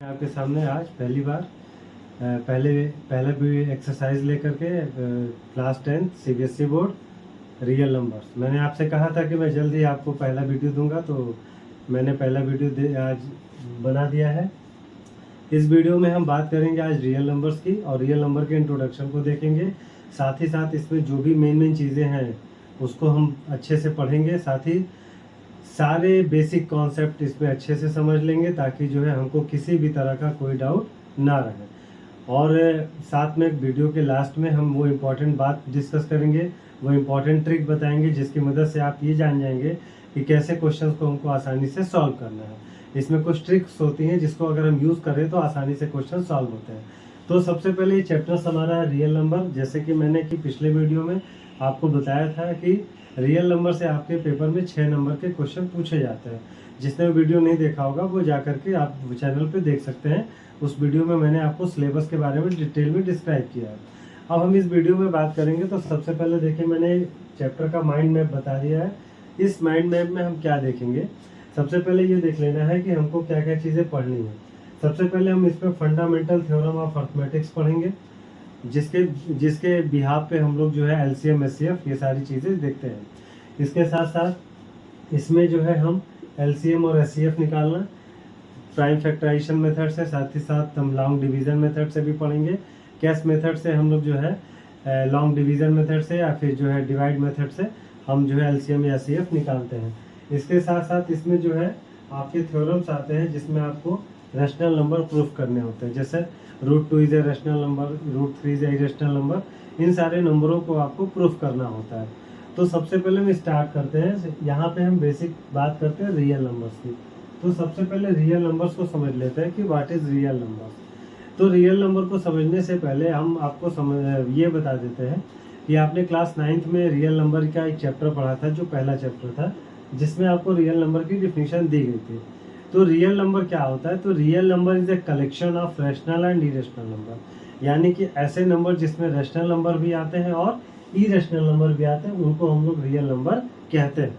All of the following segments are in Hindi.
आपके सामने आज पहली बार पहला भी एक्सरसाइज लेकर के class 10 CBSE board real numbers. मैंने आपसे कहा था कि मैं जल्द ही आपको पहला वीडियो दूंगा, तो मैंने पहला वीडियो आज बना दिया है। इस वीडियो में हम बात करेंगे आज रियल नंबर्स की और रियल नंबर के इंट्रोडक्शन को देखेंगे। साथ ही साथ इसमें जो भी मेन चीज़ें हैं उसको हम अच्छे से पढ़ेंगे। साथ ही सारे बेसिक कॉन्सेप्ट इसमें अच्छे से समझ लेंगे ताकि जो है हमको किसी भी तरह का कोई डाउट ना रहे। और साथ में वीडियो के लास्ट में हम वो इम्पोर्टेंट बात डिस्कस करेंगे, वो इम्पोर्टेंट ट्रिक बताएंगे जिसकी मदद से आप ये जान जाएंगे कि कैसे क्वेश्चंस को हमको आसानी से सॉल्व करना है। इसमें कुछ ट्रिक्स होती हैं जिसको अगर हम यूज़ करें तो आसानी से क्वेश्चन सॉल्व होते हैं। तो सबसे पहले ये चैप्टर्स हमारा है रियल नंबर। जैसे कि मैंने पिछले वीडियो में आपको बताया था कि रियल नंबर से आपके पेपर में 6 नंबर के क्वेश्चन पूछे जाते हैं। जिसने वीडियो नहीं देखा होगा वो जा करके आप चैनल पे देख सकते हैं। उस वीडियो में मैंने आपको सिलेबस के बारे में डिटेल में डिस्क्राइब किया है। अब हम इस वीडियो में बात करेंगे। तो सबसे पहले देखिए, मैंने चैप्टर का माइंड मैप बता दिया है। इस माइंड मैप में हम क्या देखेंगे, सबसे पहले ये देख लेना है कि हमको क्या क्या चीज़ें पढ़नी है। सबसे पहले हम इसमें फंडामेंटल थ्योरम ऑफ अर्थमेटिक्स पढ़ेंगे, जिसके बिहाफ पे हम लोग जो है एलसीएम एचसीएफ ये सारी चीज़ें देखते हैं। इसके साथ साथ इसमें जो है हम एलसीएम और एचसीएफ निकालना प्राइम फैक्टराइजेशन मेथड से, साथ ही साथ हम लॉन्ग डिवीजन मेथड से भी पढ़ेंगे। कैश मेथड से हम लोग जो है लॉन्ग डिवीजन मेथड से या फिर जो है डिवाइड मेथड से हम जो है एलसीएम या एचसीएफ निकालते हैं। इसके साथ साथ इसमें जो है आपके थ्योरम्स आते हैं जिसमें आपको रैशनल नंबर प्रूफ करने होते हैं। जैसे √2 is a rational number, √3 is a irrational number. इन सारे नंबरों को आपको प्रूफ करना होता है। तो सबसे पहले हम स्टार्ट करते हैं। यहाँ पे हम बेसिक बात करते हैं रियल नंबर्स की। तो सबसे पहले रियल नंबर्स को समझ लेते हैं कि व्हाट इज रियल नंबर्स। तो रियल नंबर को समझने से पहले हम आपको ये बता देते हैं कि आपने क्लास 9th में रियल नंबर का एक चैप्टर पढ़ा था, जो पहला चैप्टर था, जिसमें आपको रियल नंबर की डिफिनीशन दी गई थी। तो रियल नंबर क्या होता है? तो real number is a collection of rational and irrational number, यानी कि ऐसे नंबर जिसमें रैशनल नंबर भी आते हैं और इरेशनल नंबर भी आते हैं, उनको हम लोग रियल नंबर कहते हैं।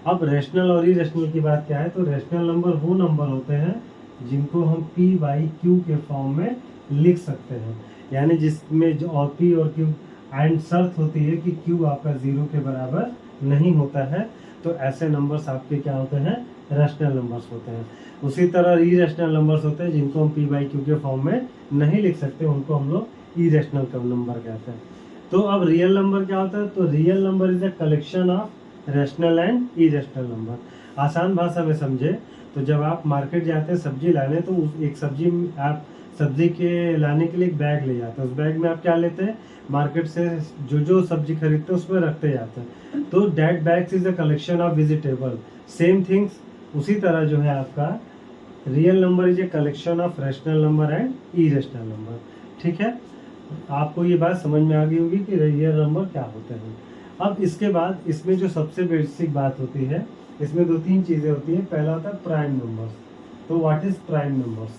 अब रैशनल और इरेशनल की बात क्या है? तो रैशनल नंबर वो नंबर होते हैं जिनको हम p/q के फॉर्म में लिख सकते हैं, यानी जिसमें जो और p और q एंड शर्त होती है कि q आपका 0 के बराबर नहीं होता है। तो ऐसे नंबर्स आपके क्या होते हैं? रैशनल नंबर्स होते हैं। उसी तरह इरेशनल नंबर्स होते हैं जिनको हम p/q के फॉर्म में नहीं लिख सकते, उनको हम लोग इरेशनल नंबर कहते हैं। तो अब रियल नंबर क्या होता है? तो real number is a collection of rational and irrational number. आसान भाषा में समझे तो जब आप मार्केट जाते हैं सब्जी लाने, तो एक सब्जी के लाने के लिए एक बैग ले जाते हैं। उस बैग में आप क्या लेते हैं? मार्केट से जो सब्जी खरीदते हैं उसमें रखते जाते हैं। तो that bags is a collection of vegetable. Same things उसी तरह जो है आपका real number is a collection of rational number and irrational number. ठीक है, आपको ये बात समझ में आ गई होगी कि रियल नंबर क्या होते हैं। अब इसके बाद इसमें जो सबसे बेसिक बात होती है, इसमें 2-3 चीजें होती हैं। पहला होता है प्राइम नंबर्स। तो what is prime numbers?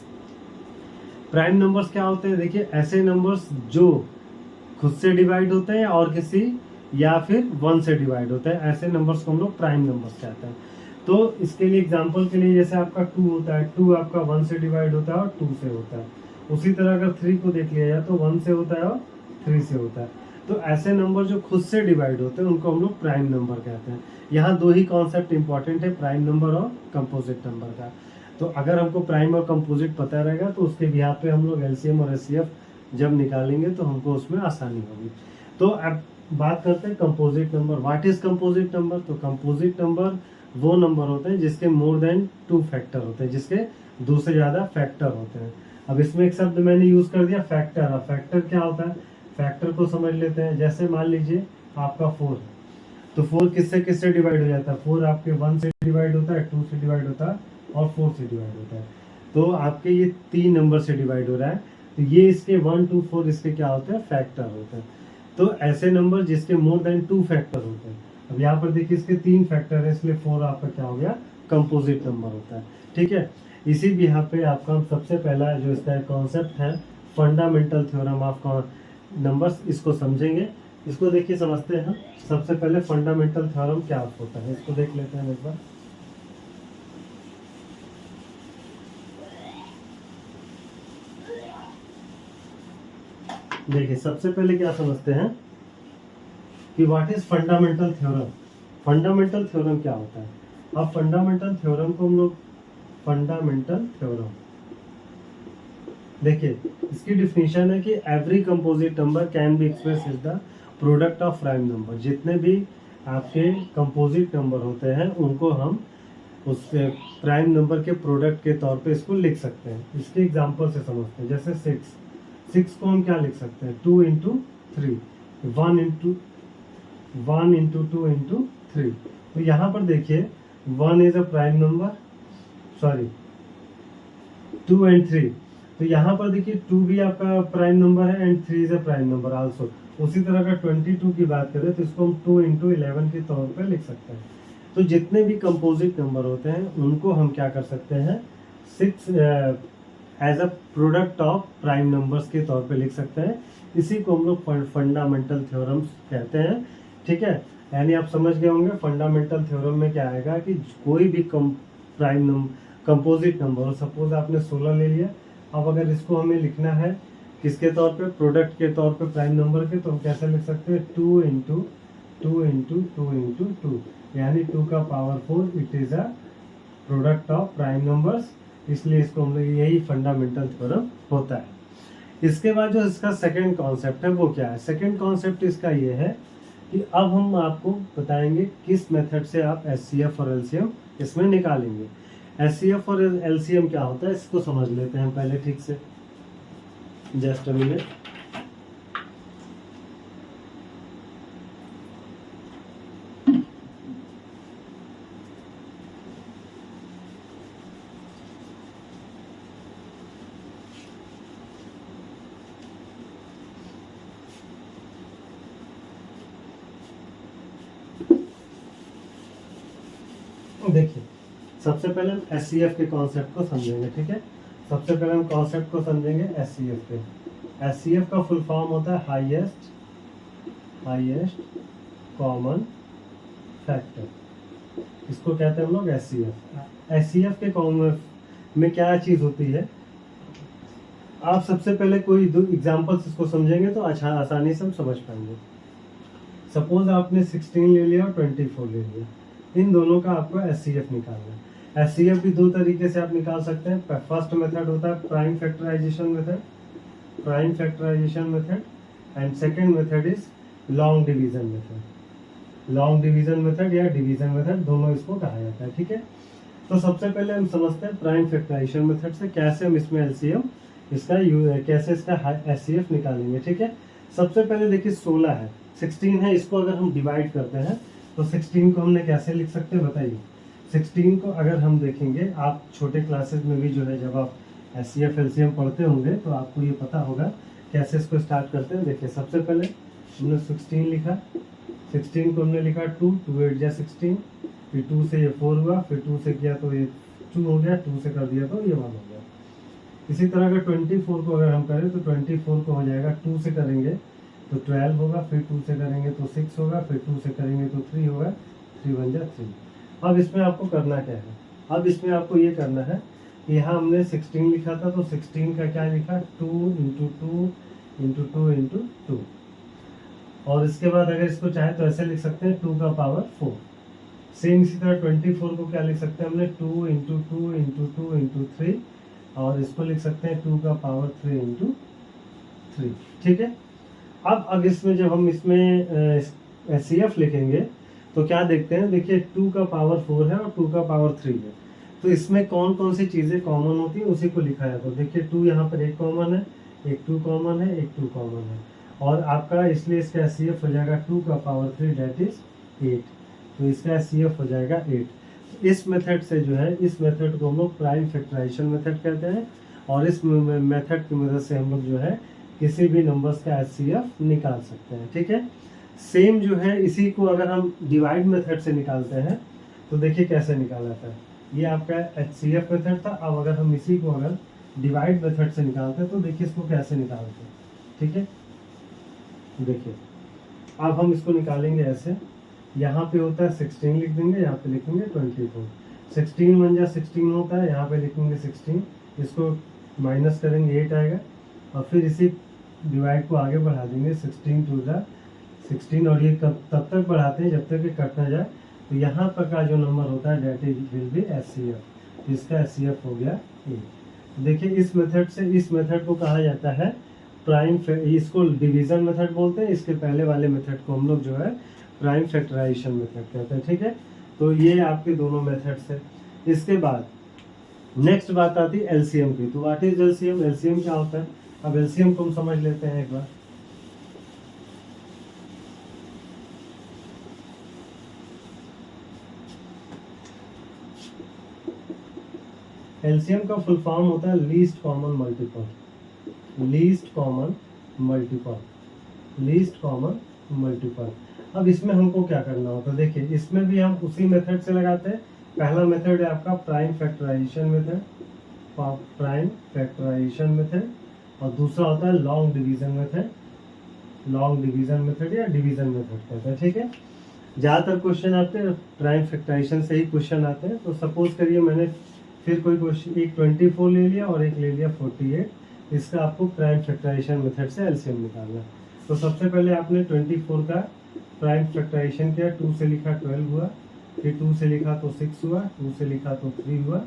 Prime numbers क्या होते हैं? देखिए, ऐसे नंबर्स जो खुद से डिवाइड होते हैं और किसी या फिर 1 से डिवाइड होते हैं, ऐसे नंबर्स को हम लोग प्राइम नंबर्स कहते हैं। तो इसके लिए एग्जांपल के लिए जैसे आपका 2 होता है, 2 आपका 1 से डिवाइड होता है और 2 से होता है। उसी तरह अगर 3 को देख लिया जाए तो 1 से होता है और 3 से होता है। तो ऐसे नंबर जो खुद से डिवाइड होते हैं उनको हम लोग प्राइम नंबर कहते हैं। यहाँ 2 ही कॉन्सेप्ट इंपॉर्टेंट है, प्राइम नंबर और कंपोजिट नंबर का। तो अगर हमको प्राइम और कंपोजिट पता रहेगा तो उसके बिहार पे हम लोग एलसीएम और एचसीएफ जब निकालेंगे तो हमको उसमें आसानी होगी। तो अब बात करते हैं composite number. What is composite number? तो कंपोजिट नंबर वो नंबर होते हैं जिसके मोर देन 2 फैक्टर होते हैं, जिसके 2 से ज्यादा फैक्टर होते हैं। अब इसमें एक शब्द मैंने यूज कर दिया, फैक्टर। अब फैक्टर क्या होता है? फैक्टर को समझ लेते हैं। जैसे मान लीजिए आपका 4 है, तो 4 किससे किससे डिवाइड हो जाता है? 4 आपके 1 से डिवाइड होता है, 2 से डिवाइड होता है और 4 से डिवाइड होता है। तो आपके ये 3 नंबर से डिवाइड हो रहा है। तो ये इसके 1, 2, 4 इसके क्या होते हैं? फैक्टर होते हैं। तो ऐसे नंबर जिसके मोर देन 2 फैक्टर होते हैं। अब यहाँ पर देखिए इसके 3 फैक्टर है, इसलिए 4 आपका क्या हो गया? कंपोजिट नंबर होता है। ठीक है, इसी भी यहाँ पे आपका सबसे पहला जो इसका कॉन्सेप्ट है फंडामेंटल थ्योरम ऑफ नंबर्स, इसको समझेंगे। इसको देखिए समझते हैं। सबसे पहले फंडामेंटल थ्योरम क्या होता है इसको देख लेते हैं एक बार। देखिए सबसे पहले क्या समझते हैं कि what is fundamental theorem. Fundamental theorem क्या होता है? अब फंडामेंटल थ्योरम को हम लोग फंडामेंटल थ्योरम देखिए इसकी डिफिनीशन है कि every composite number can be express is the product of prime number. जितने भी आपके कंपोजिट नंबर होते हैं उनको हम उस प्राइम नंबर के प्रोडक्ट के तौर पे इसको लिख सकते हैं। इसके एग्जांपल से समझते हैं, जैसे 6 को हम क्या लिख सकते हैं? 2 इंटू 3, 1 इंटू 2 इंटू 3। तो यहाँ पर देखिए 1 is a prime number, sorry 2 and 3। तो यहाँ पर देखिए 2 भी आपका प्राइम नंबर है and 3 is a prime number also. उसी तरह का 22 की बात करें तो इसको हम 2 इंटू 11 के तौर पर लिख सकते हैं। तो जितने भी कंपोजिट नंबर होते हैं उनको हम क्या कर सकते हैं? 6 as a product of prime numbers के तौर पे लिख सकते हैं। इसी को हम लोग फंडामेंटल थ्योरम्स कहते हैं। ठीक है, यानी आप समझ गए होंगे फंडामेंटल थ्योरम में क्या आएगा कि कोई भी कंपोजिट नंबर, सपोज आपने 16 ले लिया, अब अगर इसको हमें लिखना है किसके तौर पे? प्रोडक्ट के तौर पे प्राइम नंबर के, तो हम कैसे लिख सकते हैं? 2 इंटू 2 इंटू 2 इंटू 2, यानी 2 का power 4, it is a product of prime numbers. इसलिए इसको हम लोग, यही फंडामेंटल थ्योरम होता है। इसके बाद जो इसका सेकंड कॉन्सेप्ट है वो क्या है? सेकंड कॉन्सेप्ट इसका ये है कि अब हम आपको बताएंगे किस मेथड से आप एचसीएफ और एलसीएम इसमें निकालेंगे। एचसीएफ और एलसीएम क्या होता है इसको समझ लेते हैं पहले ठीक से। Just a minute. देखिए सबसे पहले हम एचसीएफ के कॉन्सेप्ट को समझेंगे। ठीक है, सबसे पहले हम कॉन्सेप्ट को समझेंगे एचसीएफ के। एचसीएफ का फुल फॉर्म होता है हाईएस्ट कॉमन फैक्टर। इसको कहते हैं हम लोग एचसीएफ। एचसीएफ के कॉमन में क्या चीज होती है? आप सबसे पहले कोई दो एग्जांपल्स इसको समझेंगे तो अच्छा आसानी से हम समझ पाएंगे। सपोज आपने 16 ले लिया और 24 ले लिया, इन दोनों का आपको एचसीएफ निकालना है। एचसीएफ भी दो तरीके से आप निकाल सकते हैं। फर्स्ट मेथड होता है prime factorization method, and second method is long division method या डिवीजन मेथड, दोनों इसको कहा जाता है। ठीक है, तो सबसे पहले हम समझते हैं प्राइम फैक्टराइजेशन मेथड से कैसे हम इसमें एलसीएम कैसे इसका एचसीएफ निकालेंगे। ठीक है, सबसे पहले देखिए 16 है, 16 है, इसको अगर हम डिवाइड करते हैं तो 16 को हमने कैसे लिख सकते हैं बताइए। 16 को अगर हम देखेंगे, आप छोटे क्लासेस में भी जो है जब आप एचसीएफ एलसीएम पढ़ते होंगे तो आपको ये पता होगा कैसे इसको स्टार्ट करते हैं। देखिए सबसे पहले हमने 16 लिखा, 16 को हमने लिखा 2 8 जा 16, फिर 2 से ये 4 हुआ, फिर 2 से किया तो ये 2 हो गया, 2 से कर दिया तो ये 1 हो गया। इसी तरह अगर 24 को अगर हम करें तो 24 को हो जाएगा 2 से करेंगे तो 12 होगा, फिर 2 से करेंगे तो 6 होगा, फिर 2 से करेंगे तो 3 होगा, 3 1 जा 3। अब इसमें आपको करना क्या है? अब इसमें आपको ये करना है, यहाँ हमने 16 लिखा था तो 16 का क्या लिखा? 2 इंटू 2 इंटू 2 इंटू 2, और इसके बाद अगर इसको चाहे तो ऐसे लिख सकते हैं 2 का पावर 4। सेम इसी तरह 24 को क्या लिख सकते हैं हमने? 2 इंटू 2 इंटू 2 इंटू 3, और इसको लिख सकते हैं 2 का पावर 3 इंटू 3। ठीक है, अब इसमें जब हम इसमें एचसीएफ लिखेंगे तो क्या देखते हैं? देखिए 2 का पावर 4 है और 2 का पावर 3 है, तो इसमें कौन कौन सी चीजें कॉमन होती है उसी को लिखा है। तो देखिए 2 यहाँ पर एक कॉमन है, एक 2 कॉमन है, एक 2 कॉमन है, और आपका इसलिए इसका एचसीएफ हो जाएगा 2 का पावर 3 दैट इज 8। तो इसका एचसीएफ हो जाएगा 8। इस मेथड से जो है, इस मेथड को हम लोग प्राइम फैक्टराइजेशन मेथड कहते हैं, और इस मेथड की मदद से हम लोग जो है किसी भी नंबर्स का एचसीएफ निकाल सकते हैं। ठीक है, सेम जो है इसी को अगर हम डिवाइड मेथड से निकालते हैं तो देखिए कैसे निकाला जाता है। ये आपका एचसीएफ मेथड था। अब अगर हम इसी को अगर डिवाइड मेथड से निकालते हैं तो देखिए इसको कैसे निकालते हैं। ठीक है, देखिए अब हम इसको निकालेंगे ऐसे, यहाँ पे होता है 16 लिख देंगे, यहाँ पे लिखेंगे 24, 16 1 जा 16 होता है, यहाँ पे लिखेंगे 16, इसको माइनस करेंगे 8 आएगा, और फिर इसी डिवाइड को आगे बढ़ा देंगे 16 टू द 16, और ये तब तक बढ़ाते हैं जब तक ये कट ना जाए। तो यहाँ पर का जो नंबर होता है that is will be HCF, तो इसका HCF हो गया 8। देखिए इस मेथड से, इस मेथड को कहा जाता है प्राइम, इसको डिवीजन मेथड बोलते हैं। इसके पहले वाले मेथड को हम लोग जो है प्राइम फैक्टराइजेशन मेथड कहते हैं, ठीक है। तो ये आपके दोनों मेथड्स है। इसके बाद नेक्स्ट बात आती है एलसीएम की। तो व्हाट इज एलसीएम? एलसीएम क्या होता है? अब एलसीएम को हम समझ लेते हैं एक बार। एलसीएम का फुल फॉर्म होता है least common multiple. Least common multiple, least common multiple. अब इसमें हमको क्या करना होता है? देखिए इसमें भी हम उसी मेथड से लगाते हैं। पहला मेथड है आपका prime factorization method, prime factorization method, और दूसरा होता है long division method, long division method या डिवीजन मेथड कहते हैं, ठीक है। ज़्यादातर क्वेश्चन आपके प्राइम फैक्टराइजेशन से ही क्वेश्चन आते हैं। तो सपोज करिए मैंने फिर कोई क्वेश्चन, एक 24 ले लिया और एक ले लिया 48, इसका आपको प्राइम फैक्टराइजेशन मेथड से एलसीएम निकालना। तो सबसे पहले आपने 24 का प्राइम फैक्टराइजेशन किया, 2 से लिखा 12 हुआ, फिर 2 से लिखा तो 6 हुआ, 2 से लिखा तो 3 हुआ,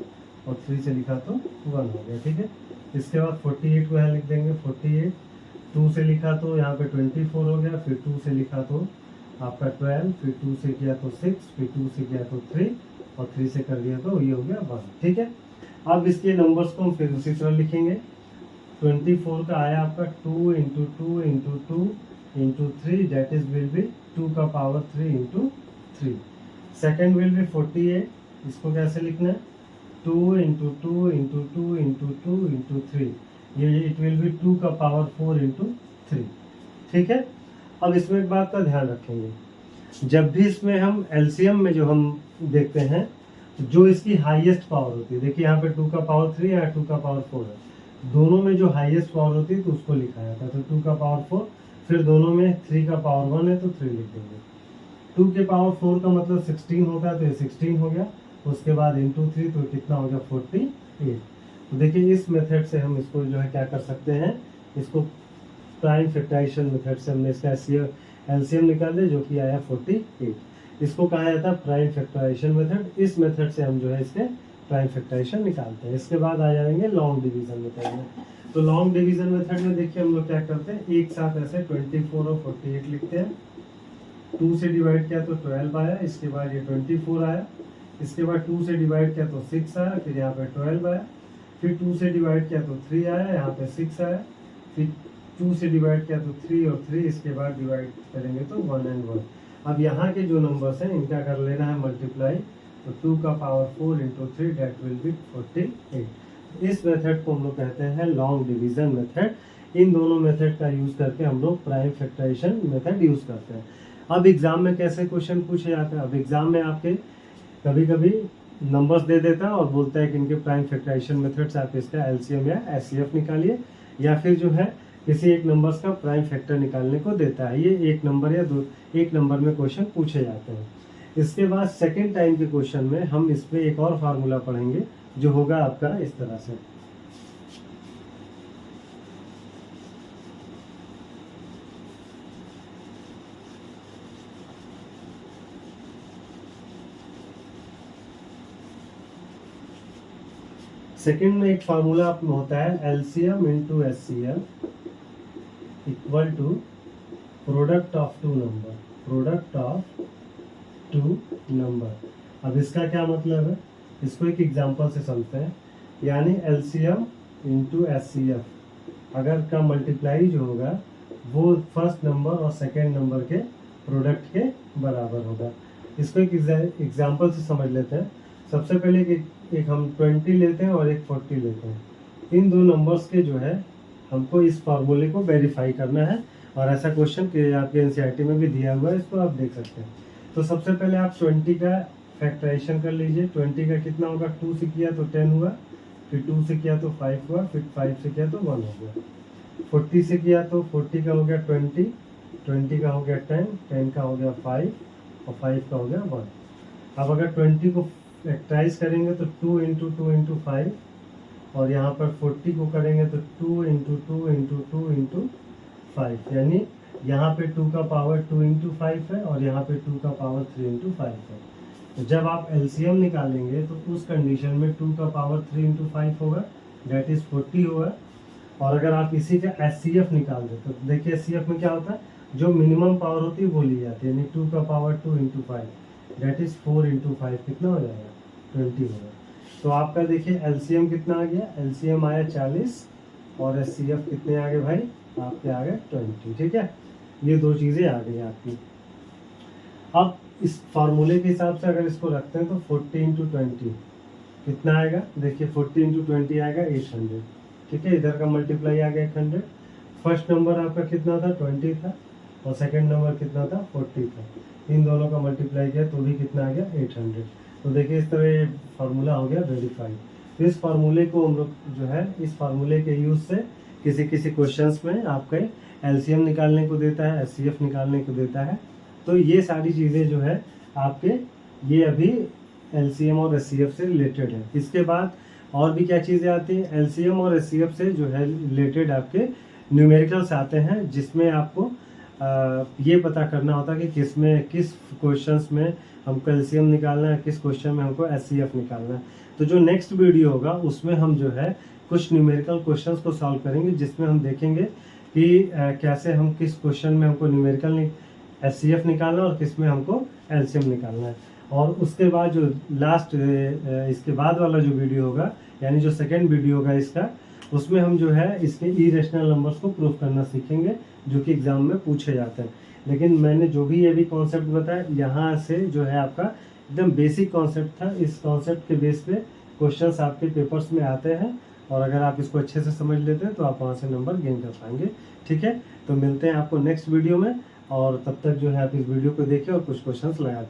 और 3 से लिखा तो 1 हो गया, ठीक है। इसके बाद 48 को यहाँ लिख देंगे 48, 2 से लिखा तो यहाँ पे 24 हो गया, फिर 2 से लिखा तो आपका 12, फिर 2 से किया तो 6, फिर 2 से किया तो 3, और 3 से कर दिया तो ये हो गया 1, ठीक है। अब इसके नंबर्स को हम फिर उसी तरह लिखेंगे। 24 का आया आपका 2 into 2 into 2 into 3, that is will be 2 का power 3 into 3। Second will be 48, इसको कैसे लिखना है? 2 इंटू 2 इंटू 2 इंटू 2 इंटू 3, ये इट विल बी 2 का पावर 4 इंटू 3, ठीक है। अब इसमें एक बात का ध्यान रखेंगे, जब भी इसमें हम एलसीएम में जो हम देखते हैं जो इसकी हाईएस्ट पावर होती है, देखिए यहाँ पे 2 का पावर 3 या 2 का पावर 4 है, दोनों में जो हाईएस्ट पावर होती है तो उसको लिखा जाता है। तो 2 का पावर 4, फिर दोनों में 3 का पावर 1 है तो 3 लिख देंगे। 2 के पावर 4 का मतलब 16 होता है, तो ये 16 हो गया। उसके बाद इंटू 3 तो कितना हो गया 48। तो देखिए इस मेथड से हम इसको जो है क्या कर सकते हैं, इसको प्राइम फैक्टराइजेशन मेथड से हमने इसका एलसीएम निकाल दिया जो कि आया 48। इसको कहा जाता है प्राइम फैक्टराइजेशन मेथड। इस मेथड से हम जो है इसके प्राइम फैक्टराइजेशन निकालते हैं। इसके बाद आ जाएंगे लॉन्ग डिवीजन मेथड में। तो लॉन्ग डिवीजन मेथड में देखिए हम लोग क्या करते हैं, एक साथ ऐसे 24 और 48 लिखते हैं। 2 से डिवाइड किया तो 12 आया, इसके बाद ये 24 आया, इसके बाद 2 से डिवाइड किया तो 6 आया, फिर यहाँ पे 12 आया, फिर 2 से डिवाइड किया तो 3 आया, यहाँ पे 6 आया, फिर 2 से डिवाइड किया तो 3 और 3, इसके बाद डिवाइड करेंगे तो 1 और 1। अब यहाँ के जो नंबर्स हैं इनका कर लेना है मल्टीप्लाई, तो 2 का power 4 into 3, that will be 48। इस मेथड को हम लोग कहते हैं लॉन्ग डिवीजन मेथड। इन दोनों मेथड का यूज करके हम लोग प्राइम फैक्टराइजेशन मेथड यूज करते हैं। अब एग्जाम में कैसे क्वेश्चन पूछे जाते हैं? अब एग्जाम में आपके कभी कभी नंबर्स दे देता है और बोलता है कि इनके प्राइम फैक्टराइजेशन मेथड से आप इसका एलसीएम या एचसीएफ निकालिए, या फिर जो है किसी एक नंबर्स का प्राइम फैक्टर निकालने को देता है। ये एक नंबर या एक नंबर में क्वेश्चन पूछे जाते हैं। इसके बाद सेकेंड टाइम के क्वेश्चन में हम इस पे एक और फार्मूला पढ़ेंगे जो होगा आपका इस तरह से। सेकेंड में एक फार्मूला होता है LCM into HCL equal to product of two number, product of two number. अब इसका क्या मतलब है, इसको एक एग्जांपल से समझते हैं। यानी एलसीएम इंटू एचसीएफ अगर का मल्टीप्लाई जो होगा वो फर्स्ट नंबर और सेकेंड नंबर के प्रोडक्ट के बराबर होगा। इसको एक एग्जांपल से समझ लेते हैं। सबसे पहले एक हम 20 लेते हैं और एक 40 लेते हैं। इन दो नंबर्स के जो है हमको इस फार्मूले को वेरीफाई करना है, और ऐसा क्वेश्चन आपके एनसीईआरटी में भी दिया हुआ है, इसको आप देख सकते हैं। तो सबसे पहले आप 20 का फैक्टराइजेशन कर लीजिए। 20 का कितना होगा, 2 से किया तो 10 हुआ, फिर 2 से किया तो 5 हुआ, फिर 5 से किया तो 1 हो गया। 40 से किया तो 40 का हो गया 20, 20 का हो गया 10, 10 का हो गया 5, और 5 का हो गया 1। अब अगर 20 को फैक्टराइज करेंगे तो 2 इंटू 2 इंटू 5, और यहाँ पर 40 को करेंगे तो 2 इंटू 2 इंटू 2 इंटू 5, यानी यहाँ पे 2 का पावर 2 इंटू 5 है और यहाँ पे 2 का पावर 3 इंटू 5 है। तो जब आप एलसीएम निकालेंगे तो उस कंडीशन में 2 का पावर 3 इंटू 5 होगा, दैट इज 40 होगा। और अगर आप इसी का एचसीएफ निकाल दें तो देखिए एचसीएफ में क्या होता है, जो मिनिमम पावर होती है वो ली जाती है, यानी 2 का power 2 into 5, that is 4 into 5 कितना हो जाएगा, 20 होगा। तो आपका देखिए एलसीएम कितना आ गया, एलसीएम आया 40 और एचसीएफ कितने आ गए भाई, आपके आ गए 20। ठीक है, ये दो चीज़ें आ गई आपकी। अब इस फार्मूले के हिसाब से अगर इसको रखते हैं तो 40 इंटू 20 कितना आएगा, देखिए 40 इंटू 20 आएगा 800। ठीक है, इधर का मल्टीप्लाई आ गया 100। फर्स्ट नंबर आपका कितना था, 20 था, और सेकंड नंबर कितना था, 40 था। इन दोनों का मल्टीप्लाई किया तो भी कितना आ गया, 800। तो देखिए इस तरह ये फार्मूला हो गया वेरीफाइड। तो इस फार्मूले को हम लोग जो है, इस फार्मूले के यूज से किसी किसी क्वेश्चंस में आपके एलसीएम निकालने को देता है, एचसीएफ निकालने को देता है। तो ये सारी चीज़ें जो है आपके, ये अभी एलसीएम और एचसीएफ से रिलेटेड है। इसके बाद और भी क्या चीज़ें आती हैं, एलसीएम और एचसीएफ से जो है रिलेटेड आपके न्यूमेरिकल्स आते हैं, जिसमें आपको ये पता करना होता है कि किस क्वेश्चंस में हमको एलसीएम निकालना है, किस क्वेश्चन में हमको एचसीएफ निकालना है। तो जो नेक्स्ट वीडियो होगा उसमें हम जो है कुछ न्यूमेरिकल क्वेश्चंस को सॉल्व करेंगे, जिसमें हम देखेंगे कि कैसे हम किस क्वेश्चन में हमको न्यूमेरिकल एचसीएफ निकालना है और किस में हमको एलसीएम निकालना है। और उसके बाद जो लास्ट इसके बाद वाला जो वीडियो होगा, यानी जो सेकेंड वीडियो होगा इसका, उसमें हम जो है इसके इरेशनल नंबर्स को प्रूफ करना सीखेंगे, जो कि एग्जाम में पूछे जाते हैं। लेकिन मैंने जो भी ये भी कॉन्सेप्ट बताया, यहाँ से जो है आपका एकदम बेसिक कॉन्सेप्ट था। इस कॉन्सेप्ट के बेस पे क्वेश्चंस आपके पेपर्स में आते हैं, और अगर आप इसको अच्छे से समझ लेते हैं तो आप वहाँ से नंबर गेन कर पाएंगे। ठीक है, तो मिलते हैं आपको नेक्स्ट वीडियो में, और तब तक जो है आप इस वीडियो को देखिए और कुछ क्वेश्चंस लगा